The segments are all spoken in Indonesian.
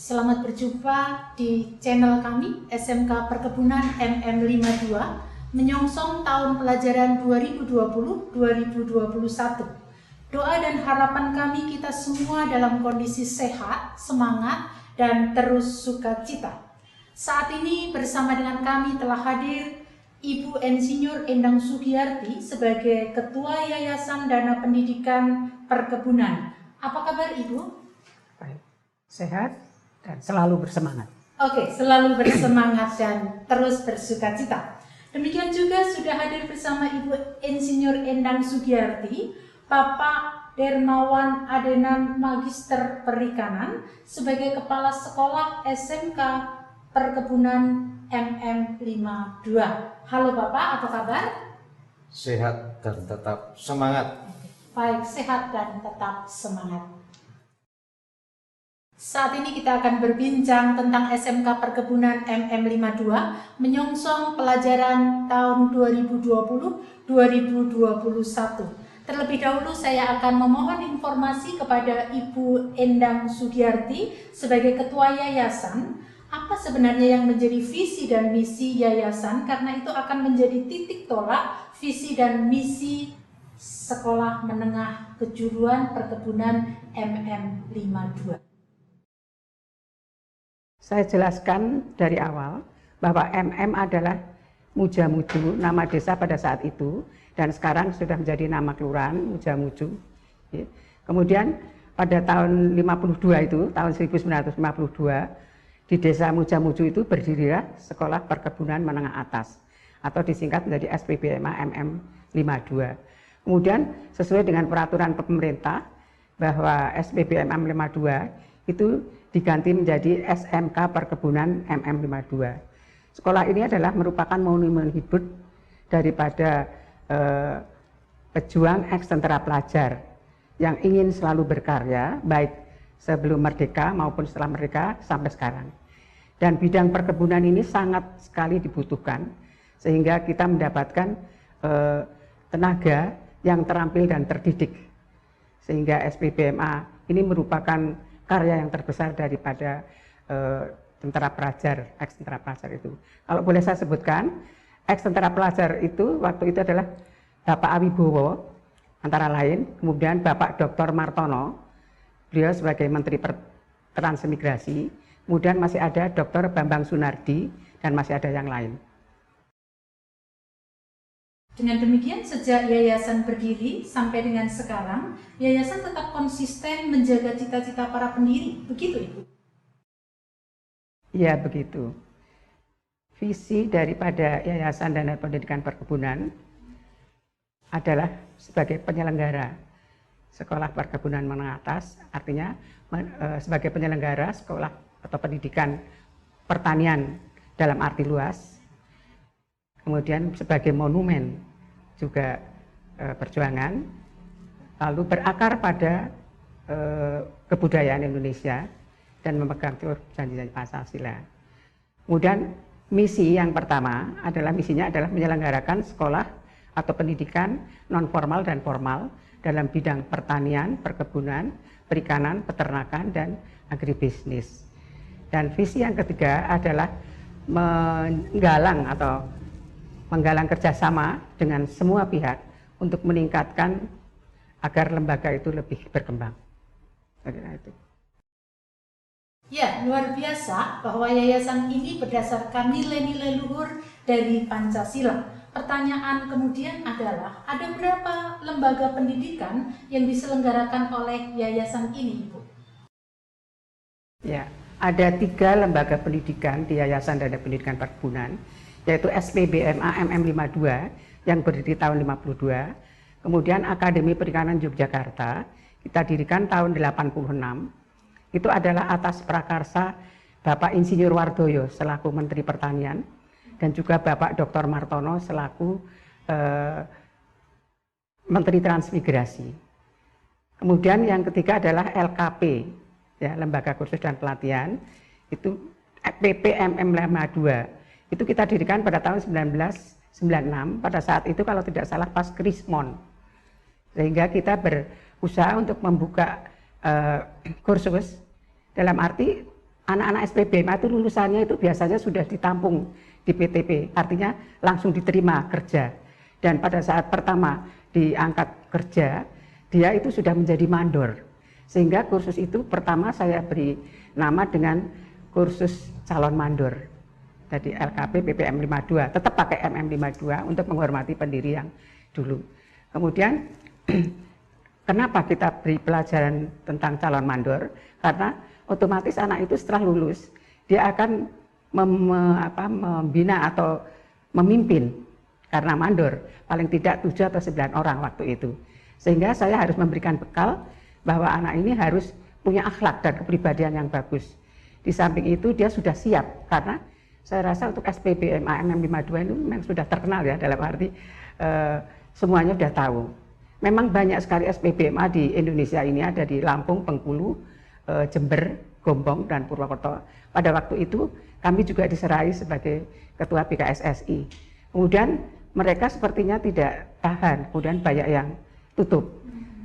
Selamat berjumpa di channel kami SMK Perkebunan MM52 menyongsong tahun pelajaran 2020-2021. Doa dan harapan kami kita semua dalam kondisi sehat, semangat, dan terus sukacita. Saat ini bersama dengan kami telah hadir Ibu Insinyur Endang Sugiyarti sebagai Ketua Yayasan Dana Pendidikan Perkebunan. Apa kabar Ibu? Baik, sehat dan selalu bersemangat. Oke, selalu bersemangat dan terus bersukacita. Demikian juga sudah hadir bersama Ibu Insinyur Endang Sugiyarti, Bapak Dermawan Adenan Magister Perikanan sebagai Kepala Sekolah SMK Perkebunan MM52. Halo Bapak, apa kabar? Sehat dan tetap semangat. Baik, sehat dan tetap semangat. Saat ini kita akan berbincang tentang SMK Perkebunan MM52 menyongsong pelajaran tahun 2020-2021. Terlebih dahulu saya akan memohon informasi kepada Ibu Endang Sugiyarti sebagai Ketua Yayasan. Apa sebenarnya yang menjadi visi dan misi yayasan, karena itu akan menjadi titik tolak visi dan misi Sekolah Menengah Kejuruan Perkebunan MM52. Saya jelaskan dari awal bahwa MM adalah Muja Muju, nama desa pada saat itu, dan sekarang sudah menjadi nama kelurahan Muja Muju. Kemudian pada tahun 52 itu, tahun 1952, di desa Muja Muju itu berdirilah Sekolah Perkebunan Menengah Atas, atau disingkat menjadi SPBMA MM52. Kemudian sesuai dengan peraturan pemerintah bahwa SPBMA MM52 itu diganti menjadi SMK Perkebunan MM52. Sekolah ini adalah merupakan monumen hidup daripada pejuang eks-tentara pelajar yang ingin selalu berkarya, baik sebelum merdeka maupun setelah merdeka sampai sekarang. Dan bidang perkebunan ini sangat sekali dibutuhkan, sehingga kita mendapatkan tenaga yang terampil dan terdidik. Sehingga SPBMA ini merupakan karya yang terbesar daripada tentara pelajar, eks-tentara pelajar itu. Kalau boleh saya sebutkan, eks-tentara pelajar itu waktu itu adalah Bapak Awibowo, antara lain, kemudian Bapak Dr. Martono, beliau sebagai Menteri Transmigrasi, kemudian masih ada Dr. Bambang Sunardi, dan masih ada yang lain. Dengan demikian, sejak yayasan berdiri sampai dengan sekarang, yayasan tetap konsisten menjaga cita-cita para pendiri. Begitu, Ibu? Ya, begitu. Visi daripada Yayasan Dana Pendidikan Perkebunan adalah sebagai penyelenggara Sekolah Perkebunan Menengah Atas, artinya sebagai penyelenggara sekolah atau pendidikan pertanian dalam arti luas. Kemudian sebagai monumen juga perjuangan, lalu berakar pada kebudayaan Indonesia dan memegang teguh janji-janji Pancasila. Kemudian misi yang pertama adalah menyelenggarakan sekolah atau pendidikan non formal dan formal dalam bidang pertanian, perkebunan, perikanan, peternakan, dan agribisnis. Dan visi yang ketiga adalah menggalang kerjasama dengan semua pihak untuk meningkatkan agar lembaga itu lebih berkembang. Itu. Ya, luar biasa bahwa yayasan ini berdasarkan nilai-nilai luhur dari Pancasila. Pertanyaan kemudian adalah, ada berapa lembaga pendidikan yang diselenggarakan oleh yayasan ini, Ibu? Ya, ada 3 lembaga pendidikan di Yayasan Dana Pendidikan Perkebunan, yaitu SPBMA MM52 yang berdiri tahun 52, kemudian Akademi Perikanan Yogyakarta kita dirikan tahun 86. Itu adalah atas prakarsa Bapak Insinyur Wardoyo selaku Menteri Pertanian dan juga Bapak Dr. Martono selaku Menteri Transmigrasi. Kemudian yang ketiga adalah LKP ya, Lembaga Kursus dan Pelatihan, itu PPMM 52. Itu kita dirikan pada tahun 1996, pada saat itu kalau tidak salah pas Krismon. Sehingga kita berusaha untuk membuka kursus, dalam arti anak-anak SPBMA itu lulusannya itu biasanya sudah ditampung di PTP, artinya langsung diterima kerja. Dan pada saat pertama diangkat kerja, dia itu sudah menjadi mandor. Sehingga kursus itu pertama saya beri nama dengan kursus calon mandor. Jadi LKP PPM 52, tetap pakai MM 52 untuk menghormati pendiri yang dulu. Kemudian kenapa kita beri pelajaran tentang calon mandor? Karena otomatis anak itu setelah lulus, dia akan membina atau memimpin, karena mandor, paling tidak 7 atau 9 orang waktu itu. Sehingga saya harus memberikan bekal bahwa anak ini harus punya akhlak dan kepribadian yang bagus. Di samping itu dia sudah siap, karena saya rasa untuk SPBM AM 52 itu memang sudah terkenal ya, dalam arti semuanya sudah tahu. Memang banyak sekali SPBMA di Indonesia ini, ada di Lampung, Bengkulu, Jember, Gombong, dan Purwokerto. Pada waktu itu kami juga diserai sebagai ketua BKSSI. Kemudian mereka sepertinya tidak tahan, kemudian banyak yang tutup.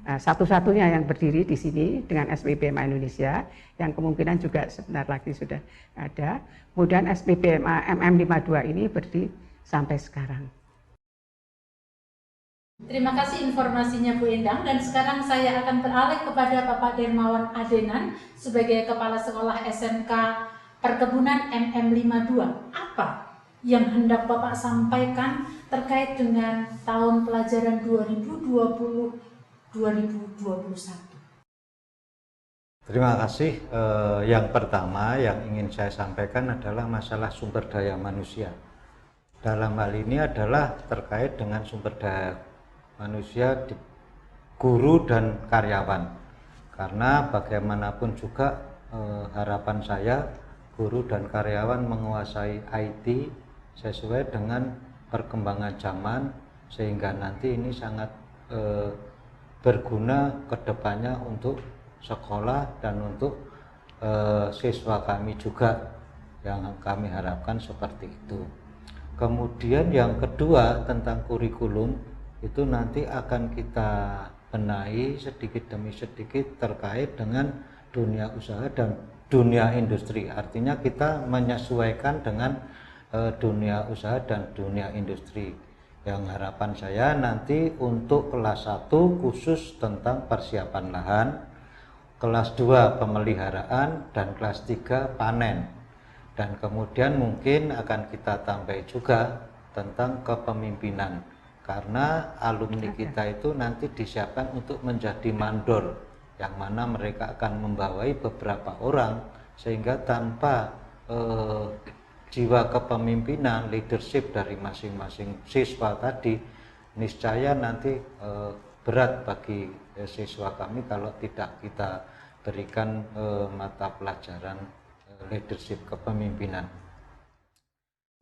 Nah, satu-satunya yang berdiri di sini dengan SPBMA Indonesia, yang kemungkinan juga sebentar lagi sudah ada. Kemudian SPBMA MM 52 ini berdiri sampai sekarang. Terima kasih informasinya Bu Endang, dan sekarang saya akan beralih kepada Bapak Dermawan Adenan sebagai Kepala Sekolah SMK Perkebunan MM 52. Apa yang hendak Bapak sampaikan terkait dengan tahun pelajaran 2020-2021? Terima kasih. Yang pertama yang ingin saya sampaikan adalah masalah sumber daya manusia. Dalam hal ini adalah terkait dengan sumber daya manusia di guru dan karyawan, karena bagaimanapun juga harapan saya guru dan karyawan menguasai IT sesuai dengan perkembangan zaman, sehingga nanti ini sangat berguna ke depannya untuk sekolah dan untuk siswa kami juga, yang kami harapkan seperti itu. Kemudian yang kedua tentang kurikulum, itu nanti akan kita benahi sedikit demi sedikit terkait dengan dunia usaha dan dunia industri. Artinya kita menyesuaikan dengan dunia usaha dan dunia industri. Yang harapan saya nanti untuk kelas 1 khusus tentang persiapan lahan, kelas 2 pemeliharaan, dan kelas 3 panen. Dan kemudian mungkin akan kita tambah juga tentang kepemimpinan, karena alumni kita itu nanti disiapkan untuk menjadi mandor, yang mana mereka akan membawai beberapa orang, sehingga tanpa jiwa kepemimpinan, leadership dari masing-masing siswa tadi, niscaya nanti berat bagi siswa kami kalau tidak kita berikan mata pelajaran leadership kepemimpinan.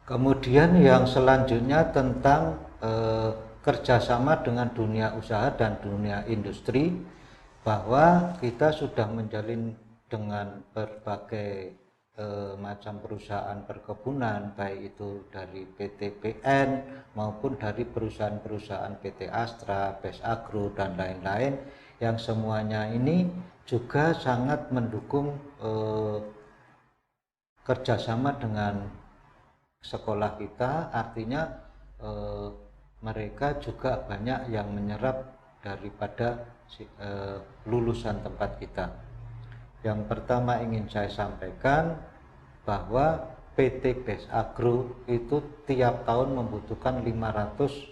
Kemudian yang selanjutnya tentang kerjasama dengan dunia usaha dan dunia industri, bahwa kita sudah menjalin dengan berbagai macam perusahaan perkebunan, baik itu dari PT PN maupun dari perusahaan-perusahaan PT Astra, Best Agro, dan lain-lain, yang semuanya ini juga sangat mendukung kerjasama dengan sekolah kita. Artinya mereka juga banyak yang menyerap daripada lulusan tempat kita. Yang pertama ingin saya sampaikan bahwa PT Best Agro itu tiap tahun membutuhkan 500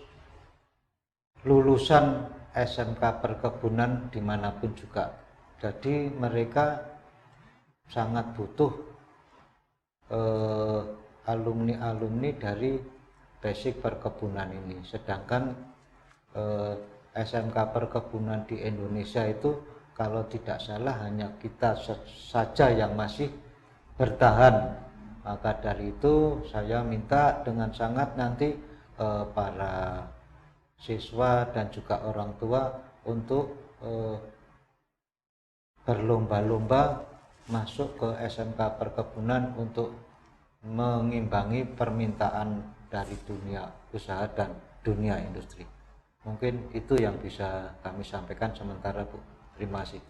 lulusan SMK perkebunan dimanapun juga. Jadi mereka sangat butuh alumni-alumni dari basic perkebunan ini. Sedangkan SMK perkebunan di Indonesia itu kalau tidak salah hanya kita saja yang masih bertahan. Maka dari itu saya minta dengan sangat nanti para siswa dan juga orang tua untuk berlomba-lomba masuk ke SMK Perkebunan untuk mengimbangi permintaan dari dunia usaha dan dunia industri. Mungkin itu yang bisa kami sampaikan sementara, Bu. Terima kasih.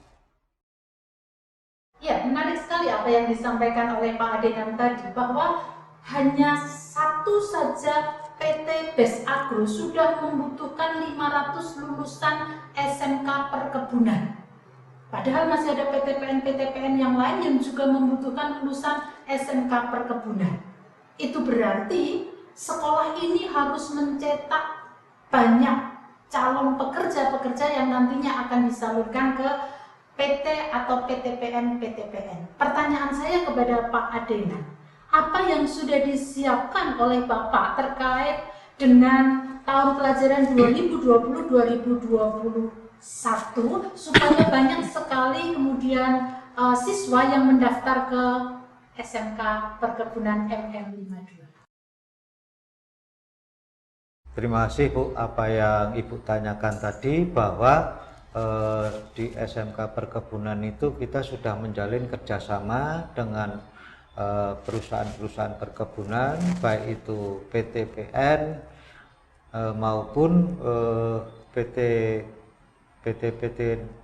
Ya, menarik sekali apa yang disampaikan oleh Pak Adenan tadi, bahwa hanya satu saja PT BES Agro sudah membutuhkan 500 lulusan SMK Perkebunan. Padahal masih ada PTPN-PTPN yang lain yang juga membutuhkan lulusan SMK Perkebunan. Itu berarti sekolah ini harus mencetak banyak calon pekerja-pekerja yang nantinya akan disalurkan ke PT atau PTPN-PTPN. Pertanyaan saya kepada Pak Adenan, apa yang sudah disiapkan oleh Bapak terkait dengan tahun pelajaran 2020-2021 supaya banyak sekali kemudian siswa yang mendaftar ke SMK Perkebunan MM52? Terima kasih, Bu. Apa yang Ibu tanyakan tadi, bahwa di SMK Perkebunan itu kita sudah menjalin kerjasama dengan perusahaan-perusahaan perkebunan, baik itu PTPN maupun PT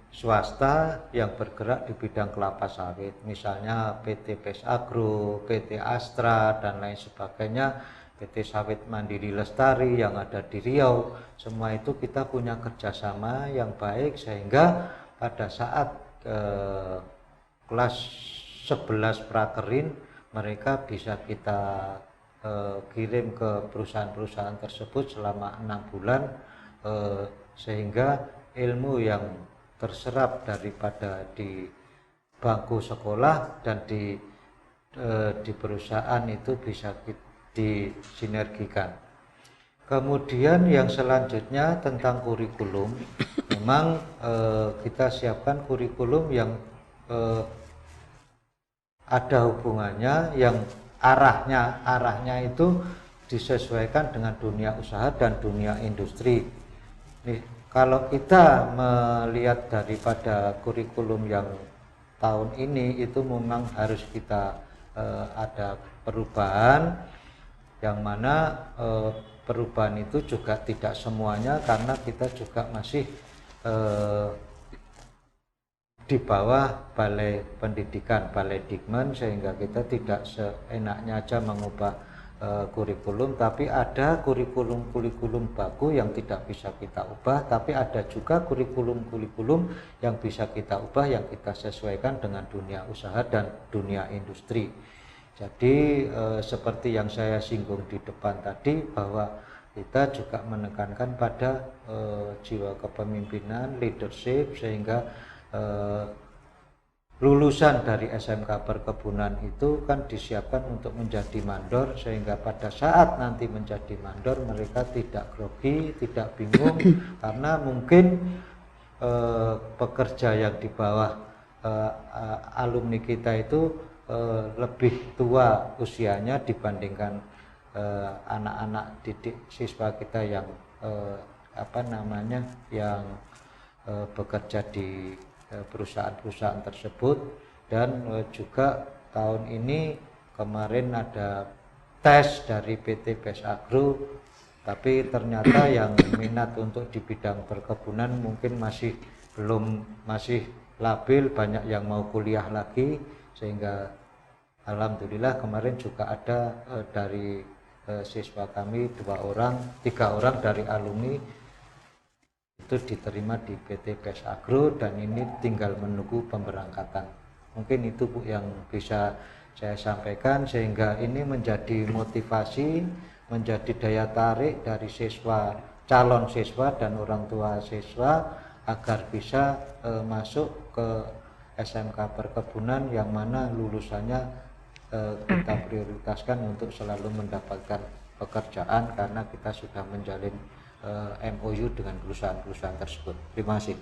swasta yang bergerak di bidang kelapa sawit, misalnya PT BES Agro, PT Astra, dan lain sebagainya, PT Sawit Mandiri Lestari yang ada di Riau. Semua itu kita punya kerjasama yang baik, sehingga pada saat kelas 11 prakerin mereka bisa kita kirim ke perusahaan-perusahaan tersebut selama 6 bulan, sehingga ilmu yang terserap daripada di bangku sekolah dan di perusahaan itu bisa disinergikan. Kemudian yang selanjutnya tentang kurikulum, memang kita siapkan kurikulum yang ada hubungannya, yang arahnya itu disesuaikan dengan dunia usaha dan dunia industri. Nih, kalau kita melihat daripada kurikulum yang tahun ini, itu memang harus kita ada perubahan, yang mana perubahan itu juga tidak semuanya, karena kita juga masih di bawah Balai Pendidikan, Balai Dikmen, sehingga kita tidak seenaknya aja mengubah kurikulum, tapi ada kurikulum baku yang tidak bisa kita ubah, tapi ada juga kurikulum yang bisa kita ubah, yang kita sesuaikan dengan dunia usaha dan dunia industri. Jadi seperti yang saya singgung di depan tadi, bahwa kita juga menekankan pada jiwa kepemimpinan, leadership, sehingga lulusan dari SMK Perkebunan itu kan disiapkan untuk menjadi mandor, sehingga pada saat nanti menjadi mandor mereka tidak grogi, tidak bingung, karena mungkin pekerja yang di bawah alumni kita itu lebih tua usianya dibandingkan anak-anak didik siswa kita yang yang bekerja di perusahaan-perusahaan tersebut. Dan juga tahun ini kemarin ada tes dari PT BES Agro, tapi ternyata yang minat untuk di bidang perkebunan mungkin masih labil, banyak yang mau kuliah lagi, sehingga alhamdulillah kemarin juga ada dari siswa kami 3 orang dari alumni itu diterima di PT BES Agro, dan ini tinggal menunggu pemberangkatan. Mungkin itu, Bu, yang bisa saya sampaikan, sehingga ini menjadi motivasi, menjadi daya tarik dari siswa, calon siswa dan orang tua siswa, agar bisa masuk ke SMK Perkebunan, yang mana lulusannya kita prioritaskan untuk selalu mendapatkan pekerjaan, karena kita sudah menjalin MOU dengan perusahaan-perusahaan tersebut. Terima kasih.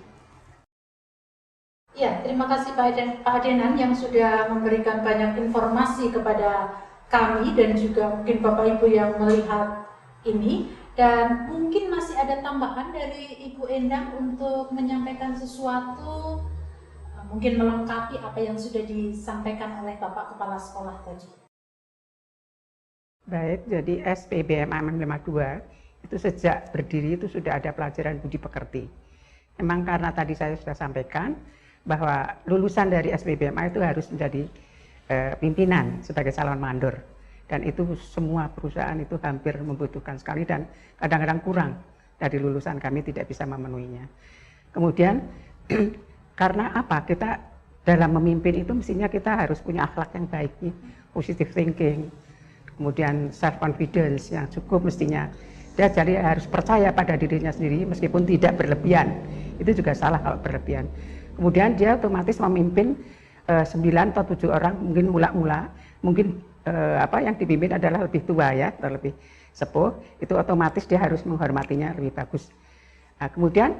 Ya, terima kasih Pak Adenan yang sudah memberikan banyak informasi kepada kami dan juga mungkin Bapak Ibu yang melihat ini. Dan mungkin masih ada tambahan dari Ibu Endang untuk menyampaikan sesuatu mungkin melengkapi apa yang sudah disampaikan oleh Bapak Kepala Sekolah tadi. Baik, jadi SPBM MM52 itu sejak berdiri itu sudah ada pelajaran budi pekerti. Memang karena tadi saya sudah sampaikan bahwa lulusan dari SPBMA itu harus menjadi pimpinan sebagai calon mandor. Dan itu semua perusahaan itu hampir membutuhkan sekali dan kadang-kadang kurang dari lulusan kami tidak bisa memenuhinya. Kemudian karena apa? Kita dalam memimpin itu mestinya kita harus punya akhlak yang baik, positive thinking, kemudian self confidence yang cukup mestinya. Dia jadi harus percaya pada dirinya sendiri meskipun tidak berlebihan. Itu juga salah kalau berlebihan. Kemudian dia otomatis memimpin 9 atau 7 orang, mungkin mula-mula, mungkin yang dipimpin adalah lebih tua ya, atau lebih sepuh, itu otomatis dia harus menghormatinya lebih bagus. Nah, kemudian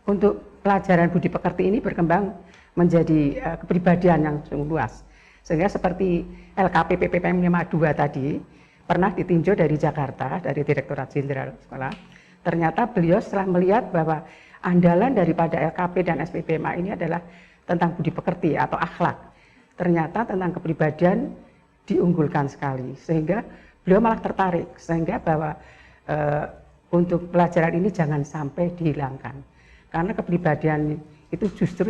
untuk pelajaran budi pekerti ini berkembang menjadi kepribadian yang sungguh luas. Sehingga seperti LKP PPPM 52 tadi, pernah ditinjau dari Jakarta, dari Direktorat Jenderal Sekolah. Ternyata beliau setelah melihat bahwa andalan daripada LKP dan SPBMA ini adalah tentang budi pekerti atau akhlak. Ternyata tentang kepribadian diunggulkan sekali, sehingga beliau malah tertarik, sehingga bahwa untuk pelajaran ini jangan sampai dihilangkan. Karena kepribadian itu justru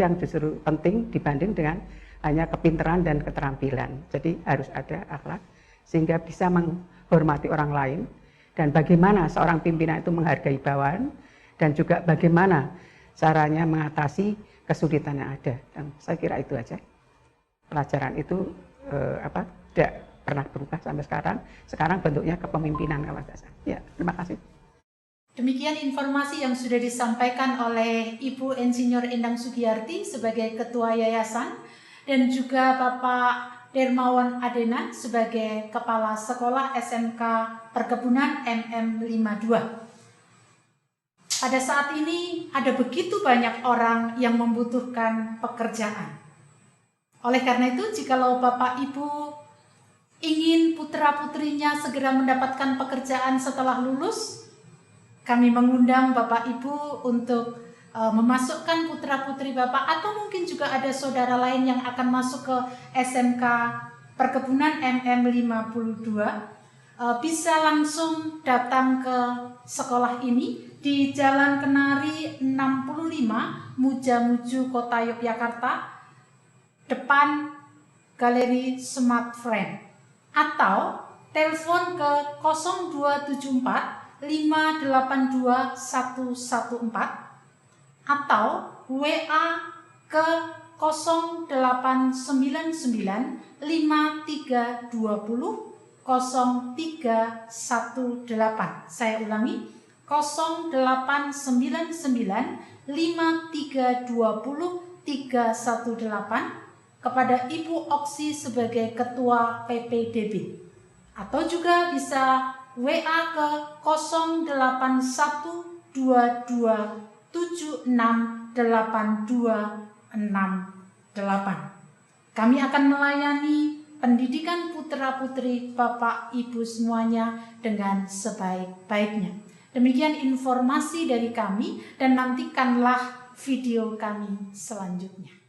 penting dibanding dengan hanya kepintaran dan keterampilan. Jadi harus ada akhlak sehingga bisa menghormati orang lain, dan bagaimana seorang pimpinan itu menghargai bawahan, dan juga bagaimana caranya mengatasi kesulitan yang ada. Dan saya kira itu aja. Pelajaran itu tidak pernah berubah sampai sekarang. Sekarang bentuknya kepemimpinan kalau tidak salah. Ya, terima kasih. Demikian informasi yang sudah disampaikan oleh Ibu Insinyur Endang Sugiyarti sebagai Ketua Yayasan dan juga Bapak Dermawan Adenan sebagai Kepala Sekolah SMK Perkebunan MM52. Pada saat ini ada begitu banyak orang yang membutuhkan pekerjaan. Oleh karena itu, jikalau Bapak Ibu ingin putra-putrinya segera mendapatkan pekerjaan setelah lulus, kami mengundang Bapak Ibu untuk memasukkan putra-putri Bapak, atau mungkin juga ada saudara lain yang akan masuk ke SMK Perkebunan MM52, bisa langsung datang ke sekolah ini di Jalan Kenari 65, Mujamuju, Kota Yogyakarta, depan Galeri Smart Friend, atau telepon ke 0274 582 114 atau WA ke 0899 5320 0318. Saya ulangi, 0899 5320 318 kepada Ibu Oksi sebagai Ketua PPDB, atau juga bisa WA ke 0812768268. Kami akan melayani pendidikan putra-putri Bapak Ibu semuanya dengan sebaik-baiknya. Demikian informasi dari kami, dan nantikanlah video kami selanjutnya.